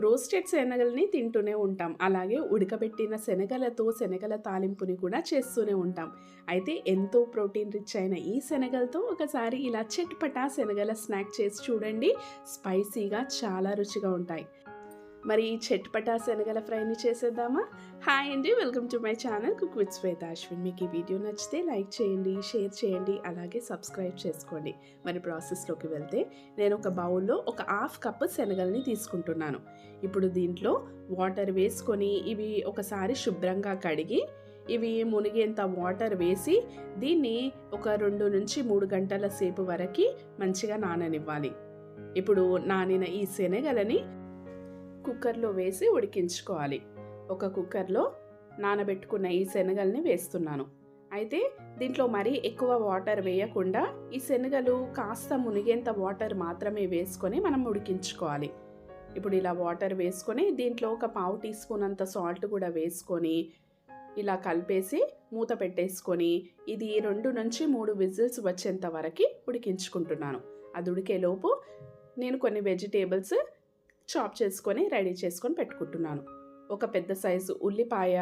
Roasted శనగల్ని తింటూనే ఉంటాం. అలాగే ఉడకబెట్టిన శనగలతో శనగల తాలింపుని కూడా చేస్తూనే ఉంటాం. అయితే ఎంతో ప్రోటీన్ రిచ్ అయిన ఈ శనగలతో ఒకసారి ఇలా చట్పటా శనగల స్నాక్ చేసి చూడండి. స్పైసీగా చాలా రుచిగా ఉంటాయి. మరి ఈ చట్పటా శనగల ఫ్రైని చేసేద్దామా? హాయ్ అండి, welcome to my channel cook with Shweta Ashwin. మీకు ఈ వీడియో నచ్చితే లైక్ చేయండి, షేర్ చేయండి, అలాగే సబ్స్క్రైబ్ చేసుకోండి. మరి ప్రాసెస్లోకి వెళ్తే నేను ఒక బౌల్లో ఒక హాఫ్ కప్ శనగల్ని తీసుకుంటున్నాను. ఇప్పుడు దీంట్లో వాటర్ వేసుకొని ఇవి ఒకసారి శుభ్రంగా కడిగి ఇవి మునిగేంత వాటర్ వేసి దీన్ని ఒక 2 నుంచి 3 గంటల సేపు వరకు మంచిగా నాననివ్వాలి. ఇప్పుడు నానిన ఈ శనగలని కుక్కర్లో వేసి ఉడికించుకోవాలి. ఒక కుక్కర్లో నానబెట్టుకున్న ఈ శనగల్ని వేస్తున్నాను. అయితే దీంట్లో మరీ ఎక్కువ వాటర్ వేయకుండా ఈ శనగలు కాస్త మునిగేంత వాటర్ మాత్రమే వేసుకొని మనం ఉడికించుకోవాలి. ఇప్పుడు ఇలా వాటర్ వేసుకొని దీంట్లో ఒక 1/2 టీ స్పూన్ అంత సాల్ట్ కూడా వేసుకొని ఇలా కలిపేసి మూత పెట్టేసుకొని ఇది 2 నుంచి 3 విజిల్స్ వచ్చేంత వరకు ఉడికించుకుంటున్నాను. అది ఉడికేలోపు నేను కొన్ని వెజిటేబుల్స్ చాప్ చేసుకొని రెడీ చేసుకొని పెట్టుకుంటున్నాను. ఒక పెద్ద సైజు ఉల్లిపాయ,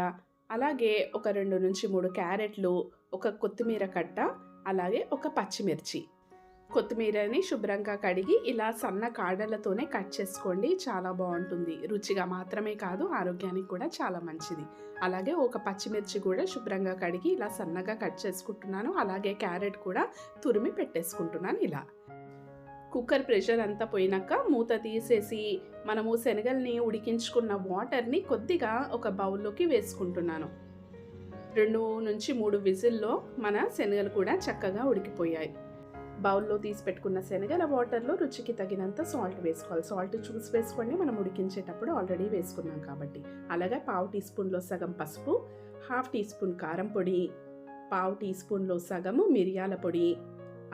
అలాగే ఒక 2 నుంచి 3 క్యారెట్లు, ఒక కొత్తిమీర కట్ట, అలాగే ఒక పచ్చిమిర్చి. కొత్తిమీరని శుభ్రంగా కడిగి ఇలా సన్న కాడలతోనే కట్ చేసుకోండి. చాలా బాగుంటుంది. రుచిగా మాత్రమే కాదు, ఆరోగ్యానికి కూడా చాలా మంచిది. అలాగే ఒక పచ్చిమిర్చి కూడా శుభ్రంగా కడిగి ఇలా సన్నగా కట్ చేసుకుంటున్నాను. అలాగే క్యారెట్ కూడా తురిమి పెట్టేసుకుంటున్నాను. ఇలా కుక్కర్ ప్రెషర్ అంతా పోయినాక మూత తీసేసి మనము శనగల్ని ఉడికించుకున్న వాటర్ని కొద్దిగా ఒక బౌల్లోకి వేసుకుంటున్నాను. 2 నుంచి 3 విజిల్లో మన శనగలు కూడా చక్కగా ఉడికిపోయాయి. బౌల్లో తీసి పెట్టుకున్న శనగల వాటర్లో రుచికి తగినంత సాల్ట్ వేసుకోవాలి. సాల్ట్ చూసి వేసుకోండి, మనం ఉడికించేటప్పుడు ఆల్రెడీ వేసుకున్నాం కాబట్టి. అలాగే 1/2 టీ స్పూన్లో సగం పసుపు, 1/2 టీ స్పూన్ కారం పొడి, 1/2 టీ స్పూన్లో సగము మిరియాల పొడి,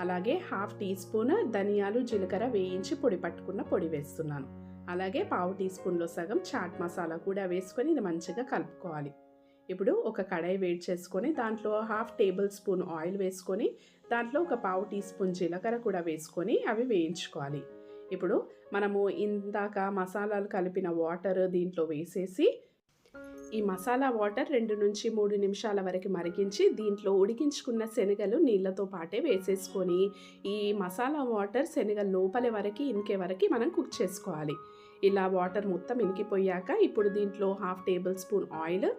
అలాగే 1/2 టీ స్పూన్ ధనియాలు జీలకర్ర వేయించి పొడి పట్టుకున్న పొడి వేస్తున్నాను. అలాగే 1/2 టీ స్పూన్లో సగం చాట్ మసాలా కూడా వేసుకొని ఇది మంచిగా కలుపుకోవాలి. ఇప్పుడు ఒక కడాయి వేడి చేసుకొని దాంట్లో 1/2 టేబుల్ స్పూన్ ఆయిల్ వేసుకొని దాంట్లో ఒక 1/2 టీ స్పూన్ జీలకర్ర కూడా వేసుకొని అవి వేయించుకోవాలి. ఇప్పుడు మనము ఇందాక మసాలాలు కలిపిన వాటర్ దీంట్లో వేసేసి ఈ మసాలా వాటర్ 2 నుంచి 3 నిమిషాల వరకు మరిగించి దీంట్లో ఉడికించుకున్న శనగలు నీళ్ళతో పాటే వేసేసుకొని ఈ మసాలా వాటర్ శనగల లోపలి వరకు ఇనికే వరకు మనం కుక్ చేసుకోవాలి. ఇలా వాటర్ మొత్తం ఇనికిపోయాక ఇప్పుడు దీంట్లో 1/2 tablespoon oil,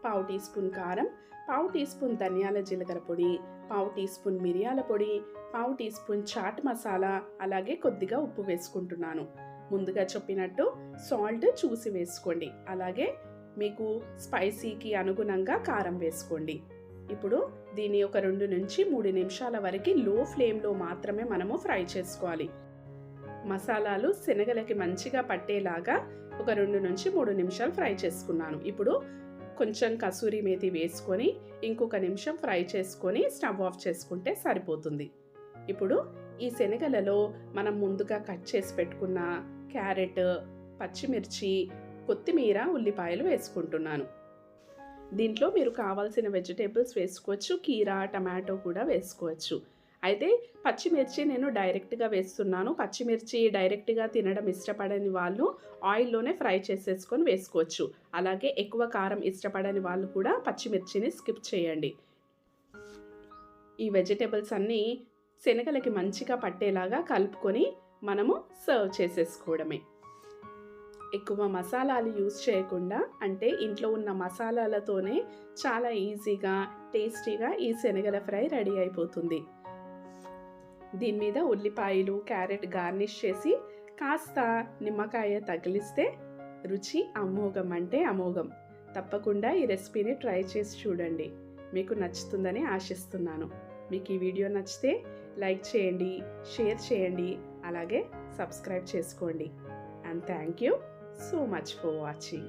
1/2 teaspoon కారం, 1/2 టీ స్పూన్ ధనియాల జీలకర్ర పొడి, 1/2 టీ స్పూన్ మిరియాల పొడి, 1/2 టీ స్పూన్ చాట్ మసాలా, అలాగే కొద్దిగా ఉప్పు వేసుకుంటున్నాను. ముందుగా చెప్పినట్టు సాల్ట్ చూసి వేసుకోండి. అలాగే మీకు స్పైసీకి అనుగుణంగా కారం వేసుకోండి. ఇప్పుడు దీన్ని ఒక 2 నుంచి 3 నిమిషాల వరకు లో ఫ్లేమ్లో మాత్రమే మనము ఫ్రై చేసుకోవాలి. మసాలాలు శనగలకి మంచిగా పట్టేలాగా ఒక 2 నుంచి 3 నిమిషాలు ఫ్రై చేసుకున్నాను. ఇప్పుడు కొంచెం కసూరి మేతి వేసుకొని ఇంకొక నిమిషం ఫ్రై చేసుకొని స్టవ్ ఆఫ్ చేసుకుంటే సరిపోతుంది. ఇప్పుడు ఈ శనగలలో మనం ముందుగా కట్ చేసి పెట్టుకున్న క్యారెట్, పచ్చిమిర్చి, కొత్తిమీర, ఉల్లిపాయలు వేసుకుంటున్నాను. దీంట్లో మీరు కావాల్సిన వెజిటేబుల్స్ వేసుకోవచ్చు. కీరా, టమాటో కూడా వేసుకోవచ్చు. అయితే పచ్చిమిర్చి నేను డైరెక్ట్గా వేస్తున్నాను. పచ్చిమిర్చి డైరెక్ట్గా తినడం ఇష్టపడని వాళ్ళు ఆయిల్లోనే ఫ్రై చేసేసుకొని వేసుకోవచ్చు. అలాగే ఎక్కువ కారం ఇష్టపడని వాళ్ళు కూడా పచ్చిమిర్చిని స్కిప్ చేయండి. ఈ వెజిటేబుల్స్ అన్నీ శనగలకి మంచిగా పట్టేలాగా కలుపుకొని మనము సర్వ్ చేసేసుకోవడమే. ఎక్కువ మసాలాలు యూజ్ చేయకుండా, అంటే ఇంట్లో ఉన్న మసాలాలతోనే చాలా ఈజీగా టేస్టీగా ఈ శనగల ఫ్రై రెడీ అయిపోతుంది. దీని మీద ఉల్లిపాయలు, క్యారెట్ గార్నిష్ చేసి కాస్త నిమ్మకాయ తగిలిస్తే రుచి అమోఘం అంటే అమోఘం. తప్పకుండా ఈ రెసిపీని ట్రై చేసి చూడండి. మీకు నచ్చుతుందని ఆశిస్తున్నాను. మీకు ఈ వీడియో నచ్చితే లైక్ చేయండి, షేర్ చేయండి, అలాగే సబ్స్క్రైబ్ చేసుకోండి. And thank you so much for watching.